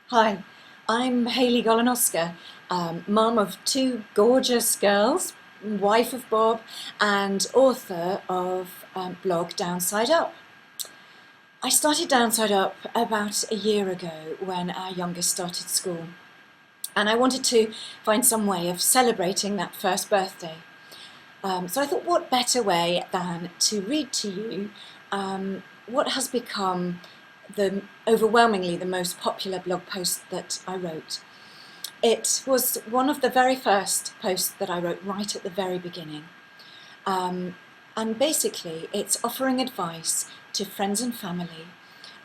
Hi, I'm Hayley Goleniowska, mum of two gorgeous girls, wife of Bob, and author of blog Downside Up. I started Downside Up about a year ago when our youngest started school, and I wanted to find some way of celebrating that first birthday. So I thought, what better way than to read to you what has become overwhelmingly the most popular blog post that I wrote. It was one of the very first posts that I wrote right at the very beginning. And basically it's offering advice to friends and family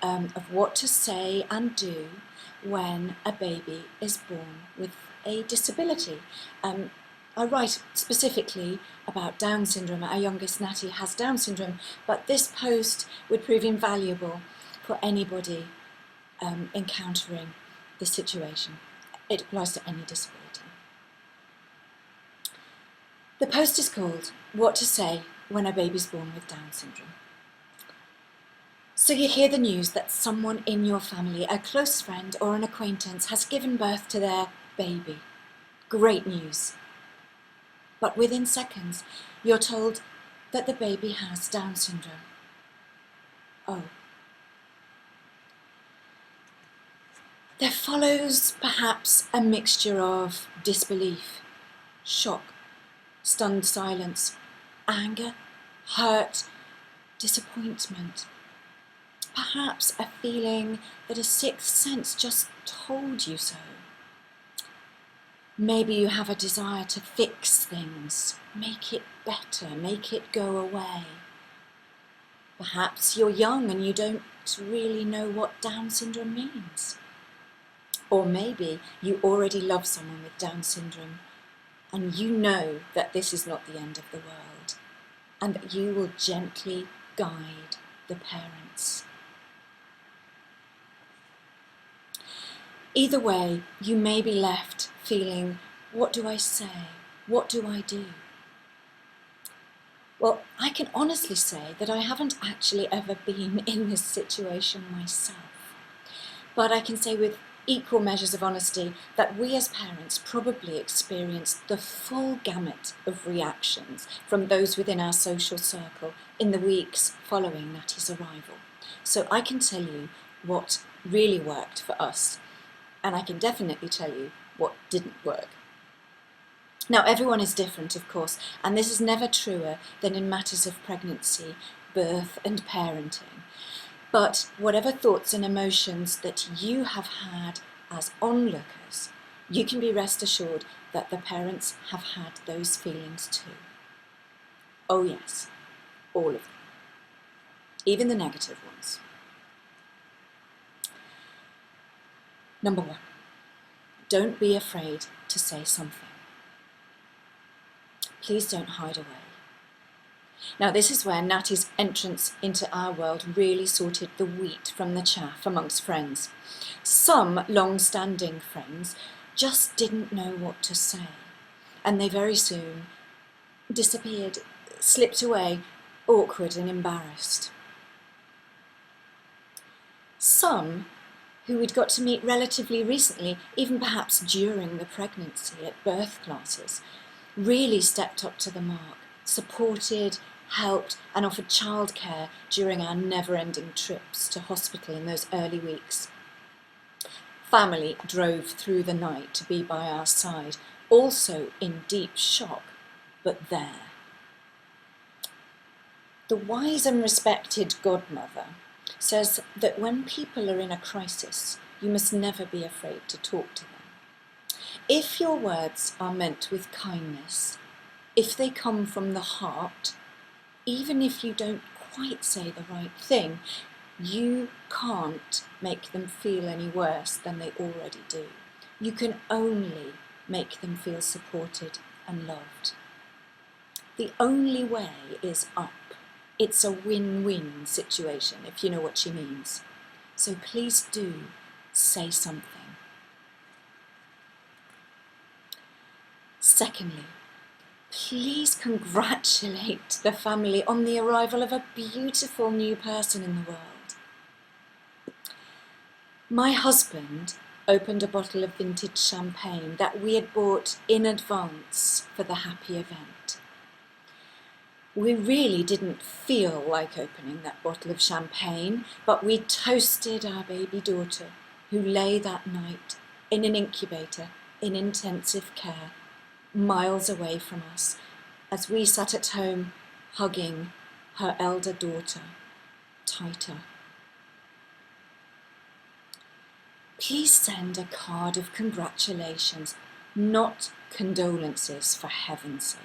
of what to say and do when a baby is born with a disability. I write specifically about Down syndrome. Our youngest Natty has Down syndrome, but this post would prove invaluable for anybody encountering this situation. It applies to any disability. The post is called What to Say When a Baby's Born with Down Syndrome. So you hear the news that someone in your family, a close friend or an acquaintance, has given birth to their baby. Great news. But within seconds, you're told that the baby has Down syndrome. Oh. There follows perhaps a mixture of disbelief, shock, stunned silence, anger, hurt, disappointment. Perhaps a feeling that a sixth sense just told you so. Maybe you have a desire to fix things, make it better, make it go away. Perhaps you're young and you don't really know what Down syndrome means. Or maybe you already love someone with Down syndrome and you know that this is not the end of the world and that you will gently guide the parents. Either way, you may be left feeling, what do I say? What do I do? Well, I can honestly say that I haven't actually ever been in this situation myself. But I can say with equal measures of honesty that we as parents probably experienced the full gamut of reactions from those within our social circle in the weeks following Natty's arrival. So I can tell you what really worked for us, and I can definitely tell you what didn't work. Now, everyone is different, of course, and this is never truer than in matters of pregnancy, birth, and parenting. But whatever thoughts and emotions that you have had as onlookers, you can be rest assured that the parents have had those feelings too. Oh yes, all of them, even the negative ones. Number one, don't be afraid to say something. Please don't hide away. Now this is where Natty's entrance into our world really sorted the wheat from the chaff amongst friends. Some long-standing friends just didn't know what to say, and they very soon disappeared, slipped away, awkward and embarrassed. Some who we'd got to meet relatively recently, even perhaps during the pregnancy at birth classes, really stepped up to the mark, supported, helped and offered childcare during our never-ending trips to hospital in those early weeks. Family drove through the night to be by our side, also in deep shock, but there. The wise and respected godmother says that when people are in a crisis, you must never be afraid to talk to them. If your words are meant with kindness, if they come from the heart, even if you don't quite say the right thing, you can't make them feel any worse than they already do. You can only make them feel supported and loved. The only way is up. It's a win-win situation, if you know what she means. So please do say something. Secondly, please congratulate the family on the arrival of a beautiful new person in the world. My husband opened a bottle of vintage champagne that we had bought in advance for the happy event. We really didn't feel like opening that bottle of champagne, but we toasted our baby daughter, who lay that night in an incubator in intensive care, miles away from us, as we sat at home hugging her elder daughter tighter. Please send a card of congratulations, not condolences, for heaven's sake.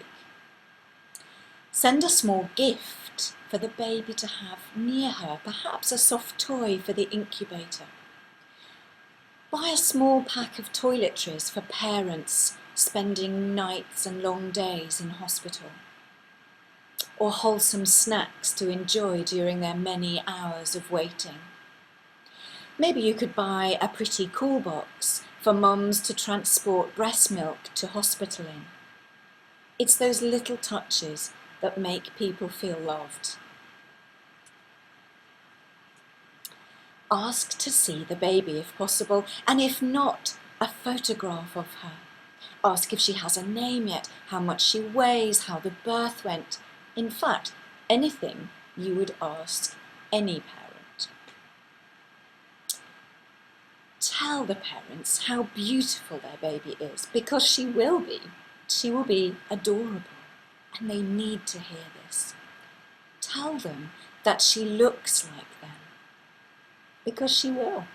Send a small gift for the baby to have near her, perhaps a soft toy for the incubator. Buy a small pack of toiletries for parents spending nights and long days in hospital, or wholesome snacks to enjoy during their many hours of waiting. Maybe you could buy a pretty cool box for mums to transport breast milk to hospital in. It's those little touches that make people feel loved. Ask to see the baby if possible, and if not, a photograph of her. Ask if she has a name yet, how much she weighs, how the birth went. In fact, anything you would ask any parent. Tell the parents how beautiful their baby is, because she will be. She will be adorable, and they need to hear this. Tell them that she looks like them, because she will.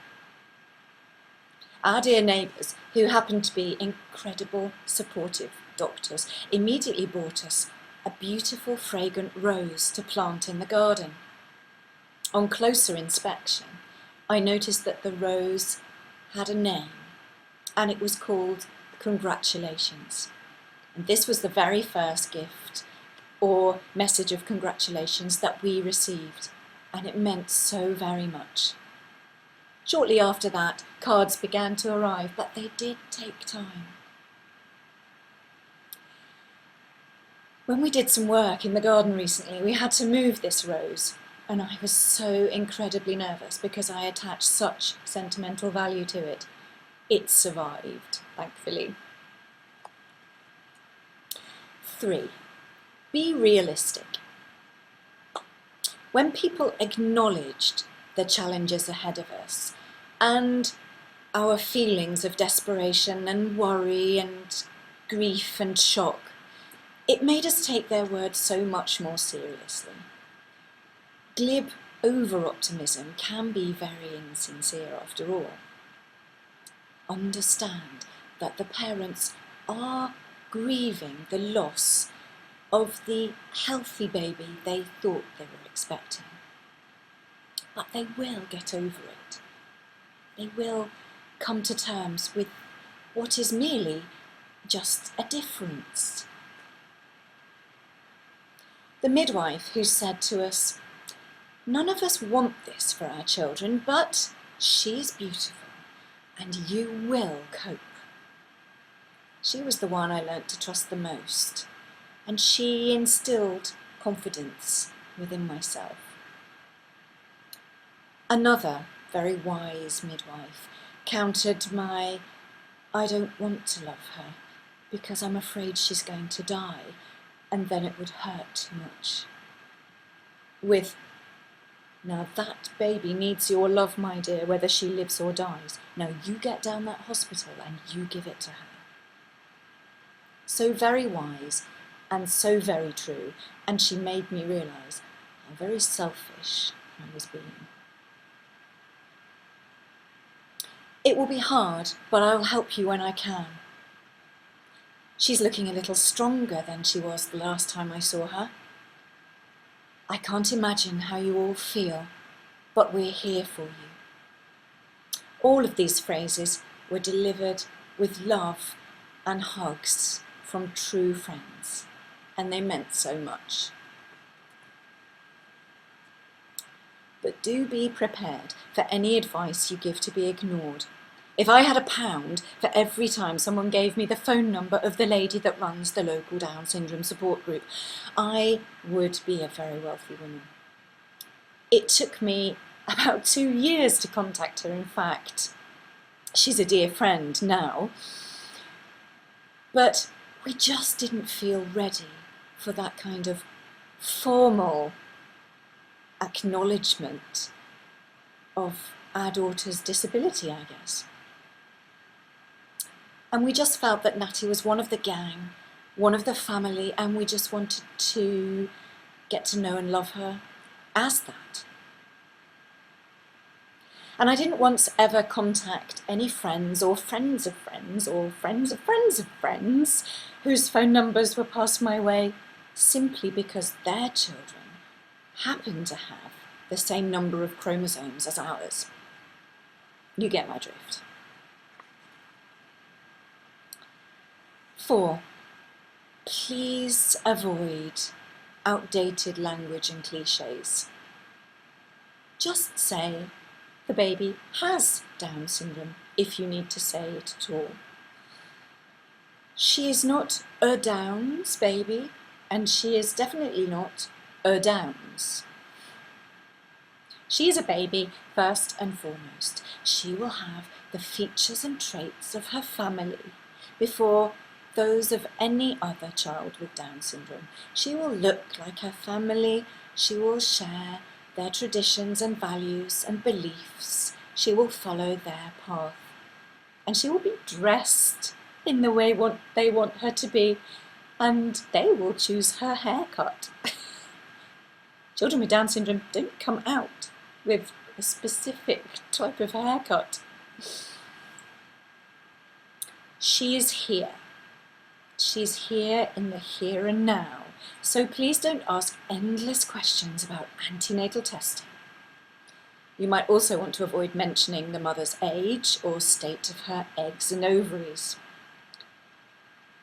Our dear neighbours, who happened to be incredible, supportive doctors, immediately bought us a beautiful, fragrant rose to plant in the garden. On closer inspection, I noticed that the rose had a name, and it was called Congratulations. And this was the very first gift or message of congratulations that we received, and it meant so very much. Shortly after that, cards began to arrive, but they did take time. When we did some work in the garden recently, we had to move this rose, and I was so incredibly nervous because I attached such sentimental value to it. It survived, thankfully. 3. Be realistic. When people acknowledged the challenges ahead of us and our feelings of desperation and worry and grief and shock, it made us take their words so much more seriously. Glib over-optimism can be very insincere after all. Understand that the parents are grieving the loss of the healthy baby they thought they were expecting. But they will get over it. They will come to terms with what is merely just a difference. The midwife who said to us, "None of us want this for our children, but she's beautiful and you will cope." She was the one I learnt to trust the most, and she instilled confidence within myself. Another very wise midwife countered my "I don't want to love her because I'm afraid she's going to die and then it would hurt too much" with, "Now that baby needs your love, my dear, whether she lives or dies. Now you get down that hospital and you give it to her." So very wise and so very true, and she made me realise how very selfish I was being. It will be hard, but I'll help you when I can. She's looking a little stronger than she was the last time I saw her. I can't imagine how you all feel, but we're here for you. All of these phrases were delivered with love and hugs from true friends, and they meant so much. But do be prepared for any advice you give to be ignored. If I had £1 for every time someone gave me the phone number of the lady that runs the local Down syndrome support group, I would be a very wealthy woman. It took me about 2 years to contact her, in fact. She's a dear friend now, but we just didn't feel ready for that kind of formal acknowledgement of our daughter's disability, I guess. And we just felt that Natty was one of the gang, one of the family, and we just wanted to get to know and love her as that. And I didn't once ever contact any friends or friends of friends or friends of friends of friends whose phone numbers were passed my way simply because their children happened to have the same number of chromosomes as ours. You get my drift. 4. Please avoid outdated language and cliches. Just say the baby has Down syndrome if you need to say it at all. She is not a Downs baby, and she is definitely not a Downs. She is a baby first and foremost. She will have the features and traits of her family before those of any other child with Down syndrome. She will look like her family. She will share their traditions and values and beliefs. She will follow their path. And she will be dressed in the way they want her to be, and they will choose her haircut. Children with Down syndrome don't come out with a specific type of haircut. She is here. She's here in the here and now. So please don't ask endless questions about antenatal testing. You might also want to avoid mentioning the mother's age or state of her eggs and ovaries.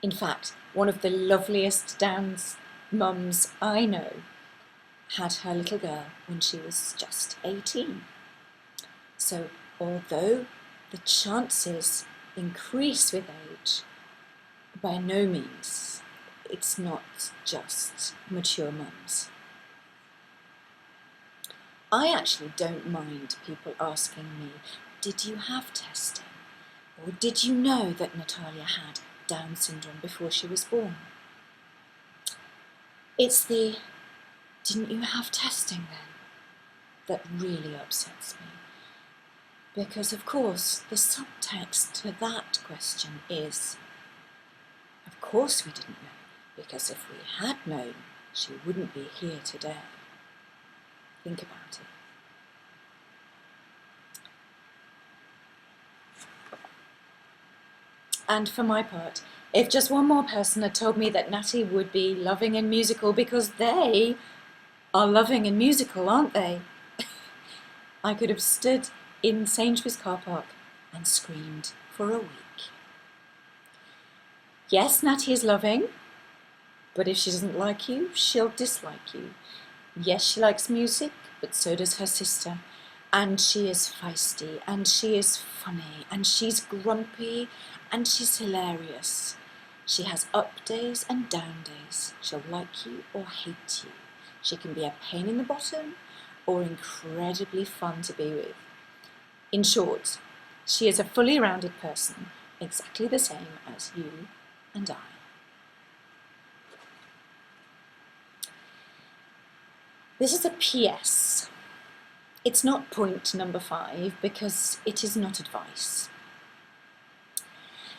In fact, one of the loveliest Down's mums I know had her little girl when she was just 18. So although the chances increase with age, by no means it's not just mature mums. I actually don't mind people asking me, did you have testing? Or did you know that Natalia had Down syndrome before she was born? It's the, didn't you have testing then, that really upsets me. Because of course the subtext to that question is, of course we didn't know, because if we had known, she wouldn't be here today. Think about it. And for my part, if just one more person had told me that Natty would be loving and musical, because they are loving and musical, aren't they? I could have stood in Sainsbury's car park and screamed for a week. Yes, Natty is loving, but if she doesn't like you, she'll dislike you. Yes, she likes music, but so does her sister. And she is feisty, and she is funny, and she's grumpy, and she's hilarious. She has up days and down days. She'll like you or hate you. She can be a pain in the bottom or incredibly fun to be with. In short, she is a fully rounded person, exactly the same as you and I. This is a PS. It's not point number 5 because it is not advice.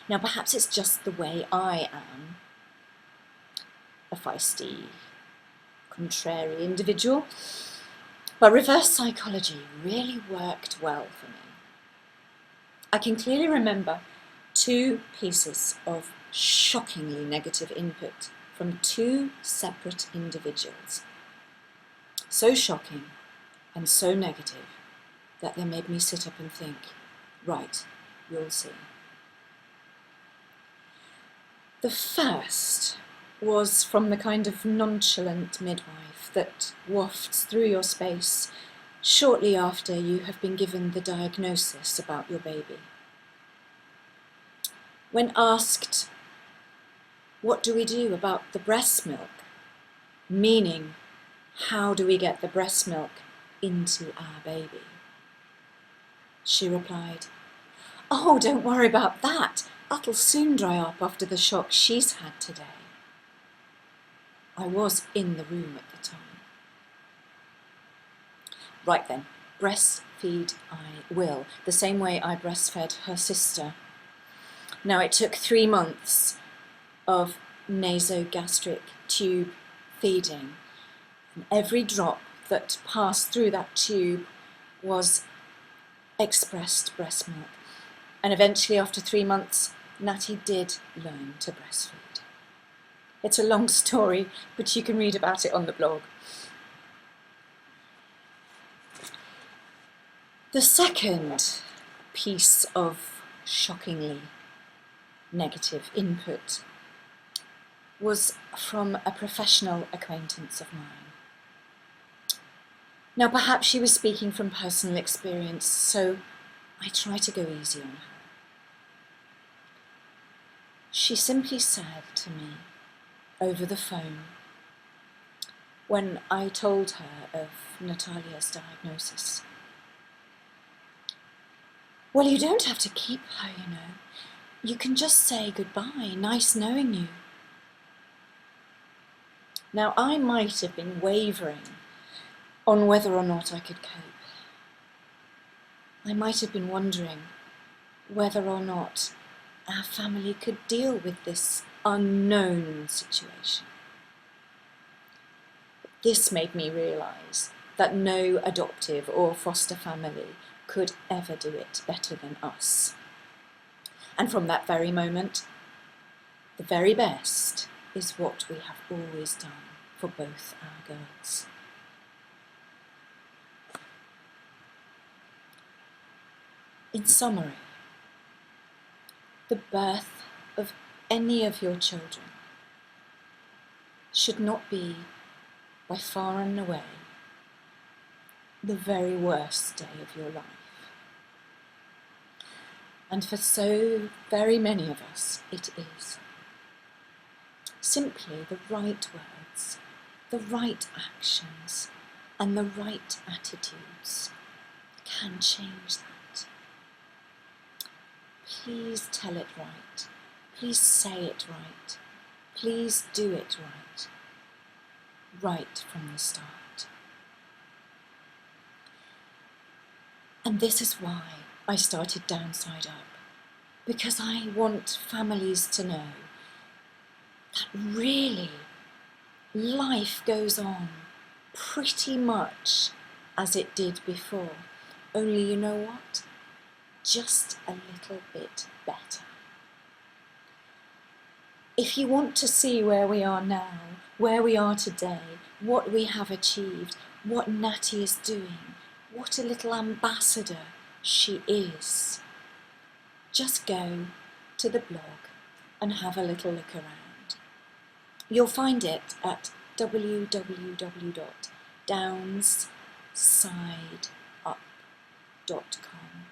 Now perhaps it's just the way I am, a feisty, contrary individual, but reverse psychology really worked well for me. I can clearly remember 2 pieces of shockingly negative input from 2 separate individuals. So shocking and so negative that they made me sit up and think, right, you'll see. The first was from the kind of nonchalant midwife that wafts through your space shortly after you have been given the diagnosis about your baby. When asked, what do we do about the breast milk? Meaning, how do we get the breast milk into our baby? She replied, Oh, don't worry about that. That'll soon dry up after the shock she's had today. I was in the room at the time. Right then, breastfeed I will, the same way I breastfed her sister. Now, it took 3 months of naso-gastric tube feeding, and every drop that passed through that tube was expressed breast milk. And eventually, after 3 months, Natty did learn to breastfeed. It's a long story, but you can read about it on the blog. The second piece of shockingly negative input was from a professional acquaintance of mine. Now, perhaps she was speaking from personal experience, so I try to go easy on her. She simply said to me over the phone, when I told her of Natalia's diagnosis, "Well, you don't have to keep her, you know. You can just say goodbye. Nice knowing you." Now, I might have been wavering on whether or not I could cope. I might have been wondering whether or not our family could deal with this unknown situation. This made me realise that no adoptive or foster family could ever do it better than us. And from that very moment, the very best is what we have always done for both our girls. In summary, the birth of any of your children should not be, by far and away, the very worst day of your life. And for so very many of us, it is. Simply the right words, the right actions, and the right attitudes can change that. Please tell it right. Please say it right. Please do it right. Right from the start. And this is why I started Downside Up, because I want families to know that really life goes on pretty much as it did before, only you know what? Just a little bit better. If you want to see where we are now, where we are today, what we have achieved, what Natty is doing, what a little ambassador she is, just go to the blog and have a little look around. You'll find it at www.downsideup.com.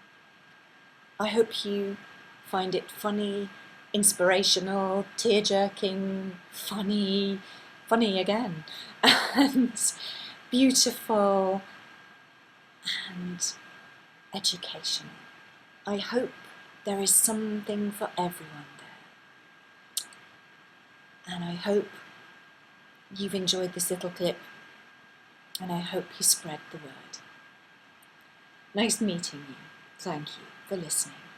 I hope you find it funny, inspirational, tear-jerking, funny again, and beautiful and educational. I hope there is something for everyone there. And I hope you've enjoyed this little clip, and I hope you spread the word. Nice meeting you. Thank you for listening.